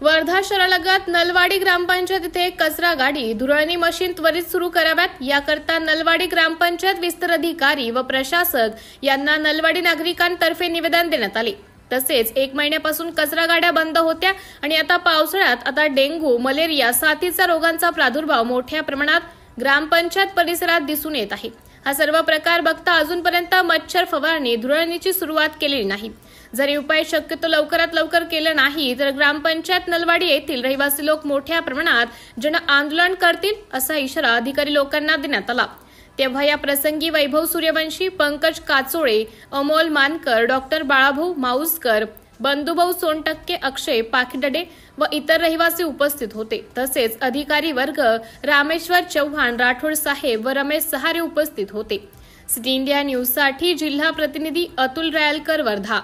वर्धा शहरालगत नलवाडी ग्रामपंचायत येथे कचरा गाडी धुळणी मशीन त्वरित सुरू कराव्यात याकरता नलवाडी ग्रामपंचायत विस्तार अधिकारी व प्रशासक यांना नलवाडी नागरिकांतर्फे निवेदन देण्यात आले। तसेच 1 महिन्यापासून कचरा गाड्या बंद होत्या आणि आता पावसाळ्यात आता डेंग्यू, मलेरिया साथीचा रोगांचा प्रादुर्भाव मोठ्या प्रमाणात ग्रामपंचायत परिसरात दिसून येत आहे। हा सर्व प्रकार बघता अजूनपर्यंत मच्छर फवारणी धुळणीची सुरुवात केलेली नाही। जर हे उपाय शक्यतो लवकरात लवकर केले नाही तर ग्रामपंचायत नलवाडी येथील रहिवासी लोक मोठ्या प्रमाणात जन आंदोलन करतील असा इशारा अधिकारी लोकांना देण्यात आला। तेव्हा या प्रसंगी वैभव सूर्यवंशी, पंकज काचोळे, अमोल मानकर, डॉक्टर बाळाभाऊ माऊसकर, बंधुभाऊ सोनटक्के, अक्षय पाखिडडे व इतर रहिवासी उपस्थित होते। तसेच अधिकारी वर्ग रामेश्वर चव्हाण, राठोड साहेब व रमेश सहारे उपस्थित होते। सिटी इंडिया न्यूज साठी जिल्हा प्रतिनिधी अतुल रायलकर, वर्धा।